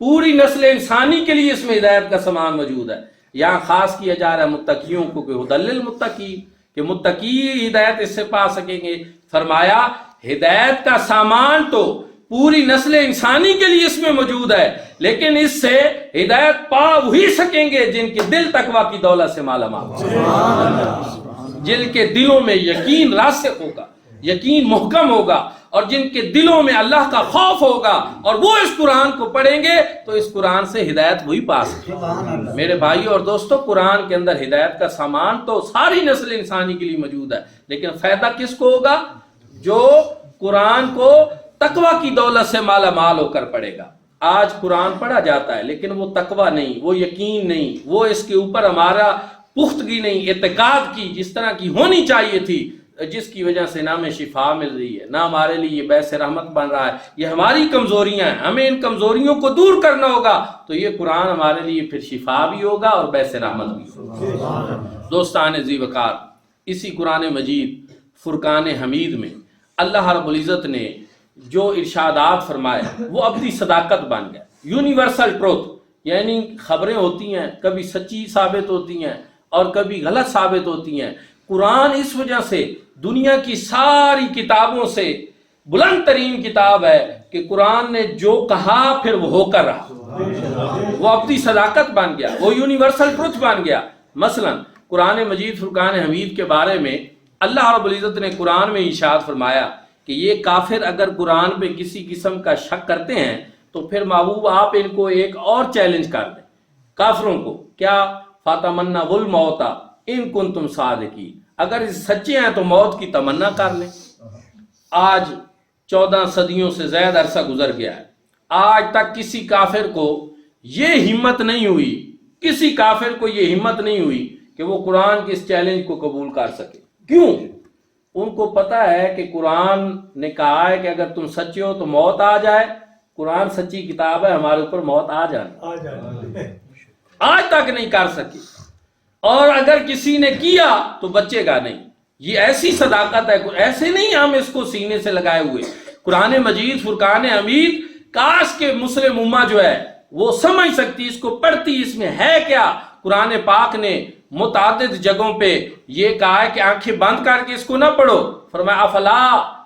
پوری نسل انسانی کے لیے اس میں ہدایت کا سامان موجود ہے، یہاں خاص کیا جا رہا ہے متقیوں کو کہ ھدی للمتقین، کہ متقی ہدایت اس سے پا سکیں گے۔ فرمایا ہدایت کا سامان تو پوری نسل انسانی کے لیے اس میں موجود ہے، لیکن اس سے ہدایت پا وہی سکیں گے جن کے دل تقویٰ کی دولت سے مالا مال ہو، جن کے دلوں میں یقین راسخ ہوگا، یقین محکم ہوگا، اور جن کے دلوں میں اللہ کا خوف ہوگا اور وہ اس قرآن کو پڑھیں گے تو اس قرآن سے ہدایت وہی پا سکیں گے۔ میرے بھائی اور دوستو، قرآن کے اندر ہدایت کا سامان تو ساری نسل انسانی کے لیے موجود ہے، لیکن فائدہ کس کو ہوگا؟ جو قرآن کو تقویٰ کی دولت سے مالا مال ہو کر پڑھے گا۔ آج قرآن پڑھا جاتا ہے لیکن وہ تقویٰ نہیں، وہ یقین نہیں، وہ اس کے اوپر ہمارا پختگی نہیں، اعتقاد کی جس طرح کی ہونی چاہیے تھی، جس کی وجہ سے نہ ہمیں شفا مل رہی ہے، نہ ہمارے لیے یہ باعث رحمت بن رہا ہے۔ یہ ہماری کمزوریاں ہیں، ہمیں ان کمزوریوں کو دور کرنا ہوگا تو یہ قرآن ہمارے لیے پھر شفا بھی ہوگا اور باعث رحمت بھی ہوگا۔ دوستان ذی وقار، اسی قرآن مجید فرقان حمید میں اللہ رب العزت نے جو ارشادات فرمائے وہ ابدی صداقت بن گئے، یونیورسل ٹروتھ، یعنی خبریں ہوتی ہیں کبھی سچی ثابت ہوتی ہیں اور کبھی غلط ثابت ہوتی ہیں۔ قرآن اس وجہ سے دنیا کی ساری کتابوں سے بلند ترین کتاب ہے کہ قرآن نے جو کہا پھر وہ ہو کر رہا، وہ ابدی صداقت بن گیا، وہ یونیورسل ٹروتھ بن گیا۔ مثلا قرآن مجید فرقان حمید کے بارے میں اللہ رب العزت نے قرآن میں ارشاد فرمایا کہ یہ کافر اگر قرآن پہ کسی قسم کا شک کرتے ہیں تو پھر محبوب آپ ان کو ایک اور چیلنج کر دیں، کافروں کو، کیا فَتَمَنَّوُا الْمَوْتَ إِن كُنتُمْ صَادِقِينَ، اگر سچے ہیں تو موت کی تمنا کر لیں۔ آج 14 صدیوں سے زیادہ عرصہ گزر گیا ہے، آج تک کسی کافر کو یہ ہمت نہیں ہوئی، کسی کافر کو یہ ہمت نہیں ہوئی کہ وہ قرآن کے اس چیلنج کو قبول کر سکے۔ کیوں؟ ان کو پتا ہے کہ قرآن نے کہا ہے کہ اگر تم سچے ہو تو موت آ جائے، قرآن سچی کتاب ہے، ہمارے اوپر موت آ جائے، آج تک نہیں کر سکی، اور اگر کسی نے کیا تو بچے گا نہیں۔ یہ ایسی صداقت ہے، ایسے نہیں ہم اس کو سینے سے لگائے ہوئے۔ قرآن مجید فرقان حمید کاش کے مسلم امہ جو ہے وہ سمجھ سکتی، اس کو پڑھتی، اس میں ہے کیا۔ قرآن پاک نے متعدد جگہوں پہ یہ کہا ہے کہ آنکھیں بند کر کے اس کو نہ پڑھو، فرمایا افلا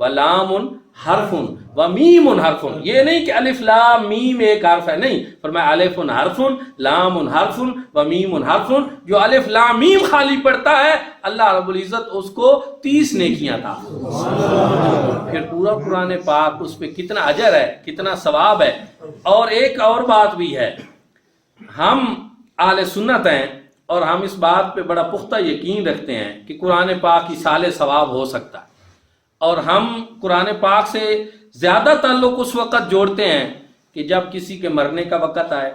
ولام حرف ومیم حرف. یہ نہیں کہ الف لام میم ایک حرف ہے، نہیں، فرمایا الف حرف لام حرف ومیم حرف. جو الف لام میم خالی پڑھتا ہے اللہ رب العزت اس کو 30 نیکیاں عطا. پھر پورا قرآن پاک اس پہ کتنا اجر ہے، کتنا ثواب ہے. اور ایک اور بات بھی ہے، ہم اہل سنت ہیں اور ہم اس بات پہ بڑا پختہ یقین رکھتے ہیں کہ قرآن پاک ایصال ثواب ہو سکتا ہے. اور ہم قرآن پاک سے زیادہ تعلق اس وقت جوڑتے ہیں کہ جب کسی کے مرنے کا وقت آئے،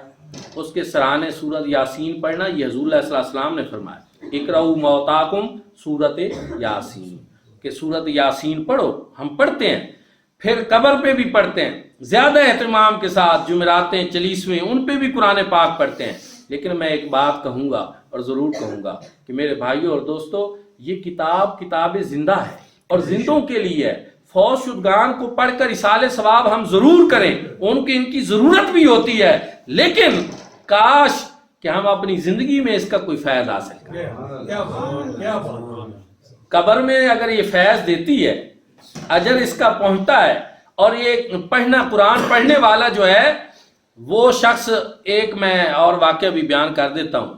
اس کے سرانے سورت یاسین پڑھنا. یہ حضور علیہ الصلوۃ والسلام نے فرمایا اقرؤوا موتاکم سورت یاسین، کہ سورت یاسین پڑھو. ہم پڑھتے ہیں، پھر قبر پہ بھی پڑھتے ہیں زیادہ اہتمام کے ساتھ، جمعراتیں 40ویں ان پہ بھی قرآن پاک پڑھتے ہیں. لیکن میں ایک بات کہوں گا اور ضرور کہوں گا کہ میرے بھائیوں اور دوستو، یہ کتاب زندہ ہے اور زندوں کے لیے ہے. فوت شدگان کو پڑھ کر ایصال ثواب ہم ضرور کریں، ان کی ضرورت بھی ہوتی ہے، لیکن کاش کہ ہم اپنی زندگی میں اس کا کوئی فیض حاصل کریں. قبر میں اگر یہ فیض دیتی ہے، اجر اس کا پہنچتا ہے. اور یہ پڑھنا، قرآن پڑھنے والا جو ہے وہ شخص، ایک میں اور واقعہ بھی بیان کر دیتا ہوں.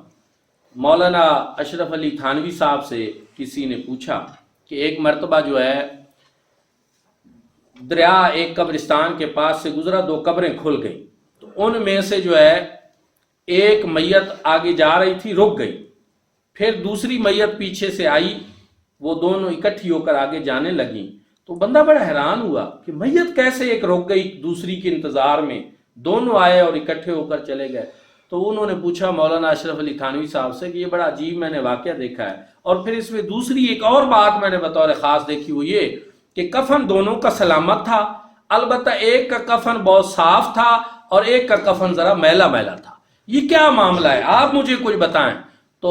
مولانا اشرف علی تھانوی صاحب سے کسی نے پوچھا کہ ایک مرتبہ جو ہے دریا ایک قبرستان کے پاس سے گزرا، 2 قبریں کھل گئیں، تو ان میں سے جو ہے ایک میت آگے جا رہی تھی، رک گئی. پھر دوسری میت پیچھے سے آئی، وہ دونوں اکٹھی ہو کر آگے جانے لگیں. تو بندہ بڑا حیران ہوا کہ میت کیسے ایک رک گئی دوسری کے انتظار میں، دونوں آئے اور اکٹھے ہو کر چلے گئے. تو انہوں نے پوچھا مولانا اشرف علی تھانوی صاحب سے کہ یہ بڑا عجیب میں نے واقعہ دیکھا ہے. اور پھر اس میں دوسری ایک اور بات میں نے بطور خاص دیکھی، وہ یہ کہ کفن دونوں کا سلامت تھا، البتہ ایک کا کفن بہت صاف تھا اور ایک کا کفن ذرا میلا میلا تھا. یہ کیا معاملہ ہے، آپ مجھے کچھ بتائیں. تو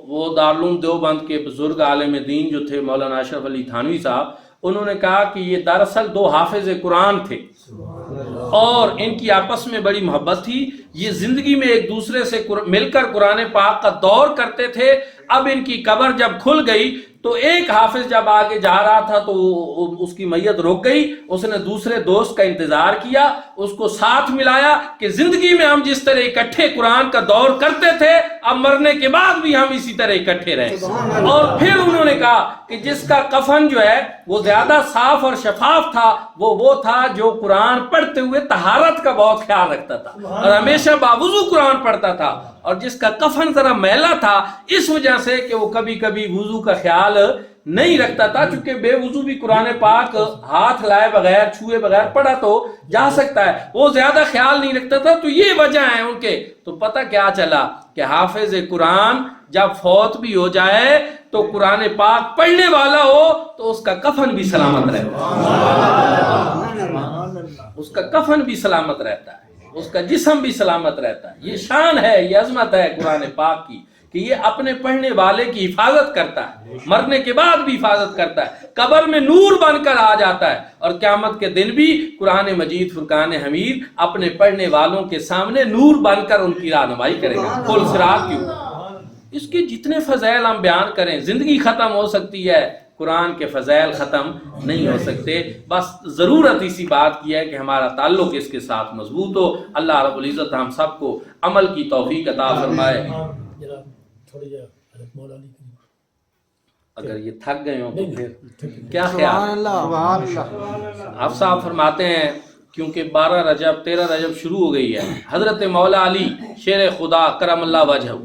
وہ دارالعلوم دیوبند کے بزرگ عالم دین جو تھے مولانا اشرف علی تھانوی صاحب، انہوں نے کہا کہ یہ دراصل 2 حافظ قرآن تھے اور ان کی آپس میں بڑی محبت تھی. یہ زندگی میں ایک دوسرے سے مل کر قرآن پاک کا دور کرتے تھے. اب ان کی قبر جب کھل گئی تو ایک حافظ جب آگے جا رہا تھا تو اس کی میت رک گئی. اس نے دوسرے دوست کا انتظار کیا، اس کو ساتھ ملایا کہ زندگی میں ہم جس طرح اکٹھے قرآن کا دور کرتے تھے، اب مرنے کے بعد بھی ہم اسی طرح اکٹھے رہیں. اور پھر انہوں نے کہا کہ جس کا کفن جو ہے وہ زیادہ صاف اور شفاف تھا، وہ تھا جو قرآن پڑھتے ہوئے طہارت کا بہت خیال رکھتا تھا اور ہمیشہ باوضو قرآن پڑھتا تھا. اور جس کا کفن ذرا میلا تھا اس وجہ سے کہ وہ کبھی کبھی وضو کا خیال نہیں رکھتا تھا، چونکہ بے وضو بھی قرآن پاک ہاتھ لائے بغیر چھوئے بغیر پڑھا تو جا سکتا ہے، وہ زیادہ خیال نہیں رکھتا تھا. تو یہ وجہ ہے ان کے. تو پتہ کیا چلا کہ حافظ قرآن جب فوت بھی ہو جائے تو قرآن پاک پڑھنے والا ہو تو اس کا کفن بھی سلامت رہتا ہے، اس کا کفن بھی سلامت رہتا ہے، اس کا جسم بھی سلامت رہتا ہے. یہ شان ہے، یہ عظمت ہے قرآن پاک کی کہ یہ اپنے پڑھنے والے کی حفاظت کرتا ہے، مرنے کے بعد بھی حفاظت کرتا ہے، قبر میں نور بن کر آ جاتا ہے اور قیامت کے دن بھی قرآن مجید فرقان حمید اپنے پڑھنے والوں کے سامنے نور بن کر ان کی رہنمائی کرے گا پل صراط کی. اس کے جتنے فضائل ہم بیان کریں، زندگی ختم ہو سکتی ہے، قرآن کے فضائل ختم نہیں ہو سکتے. بس ضرورت اسی بات کی ہے کہ ہمارا تعلق اس کے ساتھ مضبوط ہو. اللہ رب العزت ہم سب کو عمل کی توفیق عطا فرمائے. اگر یہ تھک گئے ہوں تو پھر کیا خیال. آپ صاحب فرماتے ہیں کیونکہ 12 رجب 13 رجب شروع ہو گئی ہے، حضرت مولا علی شیر خدا کرم اللہ وجہہ،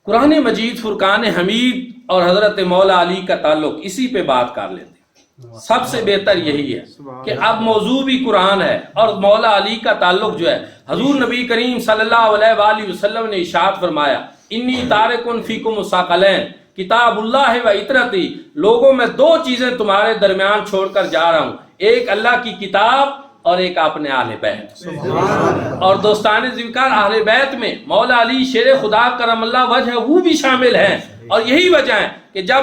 قرآن مجید فرقان حمید اور حضرت مولا علی کا تعلق، اسی پہ بات کر لیتے ہیں. سب سے بہتر یہی ہے کہ اب موضوع بھی قرآن ہے اور مولا علی کا تعلق جو ہے، حضور نبی کریم صلی اللہ علیہ وآلہ وسلم نے ارشاد فرمایا انی تارکن فیکم ثقلین کتاب اللہ و اطرتی، لوگوں میں 2 چیزیں تمہارے درمیان چھوڑ کر جا رہا ہوں، ایک اللہ کی کتاب اور ایک اپنے اہل بیت. اور دوستان ذکر اہل بیت میں مولا علی شیر خدا کرم اللہ وجہ وہ بھی شامل ہیں. اور یہی وجہ ہے کہ جب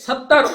70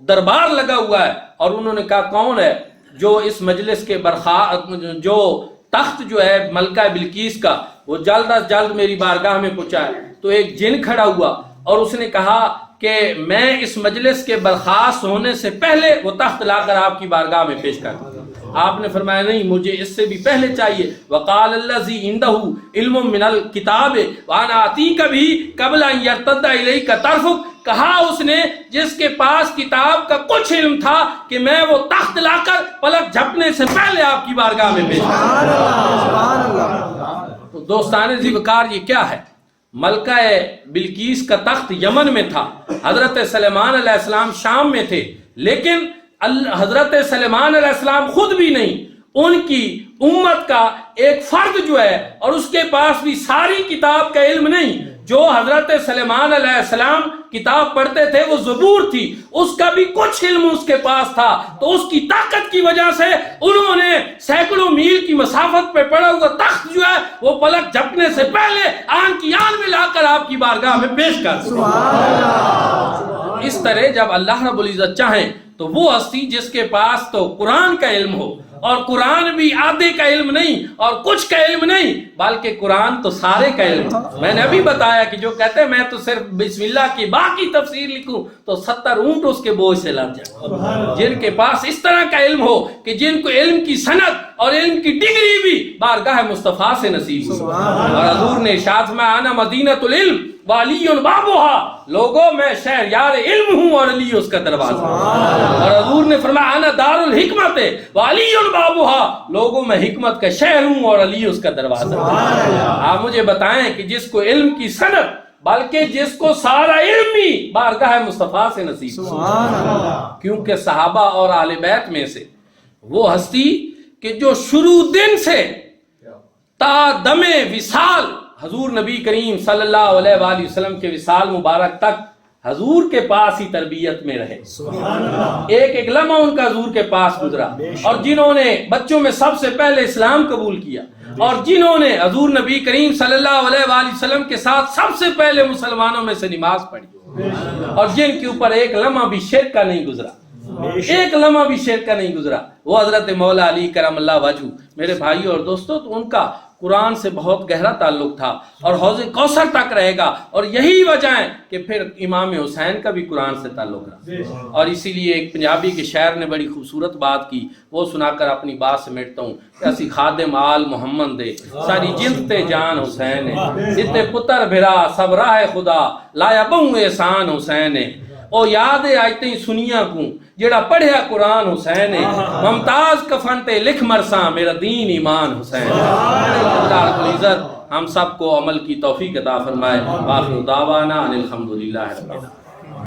دربار لگا ہوا ہے، اور انہوں نے کہا کون ہے جو اس مجلس کے جو تخت جو ہے ملکہ بلقیس کا وہ جلد از جلد میری بارگاہ میں پہنچائے۔ تو ایک جن کھڑا ہوا اور اس نے کہا کہ میں اس مجلس کے برخاست ہونے سے پہلے وہ تخت لا کر آپ کی بارگاہ میں پیش کر دوں۔ آپ نے فرمایا نہیں، مجھے اس سے بھی پہلے چاہیے۔ وقال الذی عنده علم من الکتاب وانا آتیک بھی قبل ان یرتد الیک طرفک، کہا اس نے جس کے پاس کتاب کا کچھ علم تھا کہ میں وہ تخت لا کر پلک جھپنے سے پہلے آپ کی بارگاہ میں پیش کروں۔ تو دوستان ذی وقار یہ کیا ہے؟ ملکہ بلقیس کا تخت یمن میں تھا، حضرت سلیمان علیہ السلام شام میں تھے، لیکن حضرت سلیمان علیہ السلام خود بھی نہیں، ان کی امت کا ایک فرد جو ہے اور اس کے پاس بھی ساری کتاب کا علم نہیں، جو حضرت سلیمان علیہ السلام کتاب پڑھتے تھے وہ زبور تھی، اس کا بھی کچھ علم اس کے پاس تھا، تو اس کی طاقت کی وجہ سے انہوں نے سینکڑوں میل کی مسافت پہ پڑا ہوا تخت جو ہے وہ پلک جھپنے سے پہلے آن کی آن میں لا کر آپ کی بارگاہ میں پیش کر دیا۔ اس طرح جب اللہ رب العزت چاہیں تو وہ ہستی جس کے پاس تو قرآن کا علم ہو، اور قرآن بھی آدھے کا علم نہیں اور کچھ کا علم نہیں بلکہ قرآن تو سارے کا علم۔ میں نے ابھی بتایا کہ جو کہتے ہیں میں تو صرف بسم اللہ کی باقی تفسیر لکھوں تو 70 اونٹ اس کے بوجھ سے لگ جائے۔ جن کے پاس اس طرح کا علم ہو کہ جن کو علم کی سند اور علم کی ڈگری بھی بارگاہ مصطفیٰ سے نصیب ہو، اور حضور نے ارشاد میں آنا مدینۃ العلم وعلی بابوہا، لوگوں میں شہر یار علم ہوں اور علی اس کا دروازہ، اور حضور نے فرمایا انا دار الحکمت وعلی بابوہا، لوگوں میں حکمت کا شہر ہوں اور علی اس کا دروازہ۔ آپ مجھے بتائیں کہ جس کو علم کی سند بلکہ جس کو سارا علم بھی بارگاہ مصطفیٰ سے نصیب ہو، کیونکہ صحابہ اور اہل بیت میں سے وہ ہستی کہ جو شروع دن سے تا دم وصال حضور نبی کریم صلی اللہ علیہ وآلہ وسلم کے وصال مبارک تک حضور کے پاس ہی تربیت میں رہے، ایک ایک لمحہ ان کا حضور کے پاس گزرا، اور جنہوں نے بچوں میں سب سے پہلے اسلام قبول کیا، اور جنہوں نے حضور نبی کریم صلی اللہ علیہ وآلہ وسلم کے ساتھ سب سے پہلے مسلمانوں میں سے نماز پڑھی، اور جن کے اوپر ایک لمحہ بھی شرک کا نہیں گزرا، ایک لمحہ بھی شرک کا نہیں گزرا، وہ حضرت مولا علی کرم اللہ وجہہ۔ میرے بھائیو اور دوستو، تو ان کا قرآن سے بہت گہرا تعلق تھا اور حوض کوثر تک رہے گا، اور یہی وجہ ہے کہ پھر امام حسین کا بھی قرآن سے تعلق رہا۔ اور اسی لیے ایک پنجابی کے شاعر نے بڑی خوبصورت بات کی، وہ سنا کر اپنی بات سمیٹتا ہوں کہ اسی خادم آل محمد دے ساری جنت جان حسین ہے، جتے پتر بھرا سب راہ خدا لایا بہو احسان حسین ہے، او یاد آیتیں سنیاں کو جڑا پڑھیا قرآن حسین ہے، ممتاز کفن تے لکھ مرساں میرا دین ایمان حسین ہے۔ اللہ رب العزت ہم سب کو عمل کی توفیق عطا فرمائے۔ وآخر دعوانا ان الحمدللہ رب العالمین۔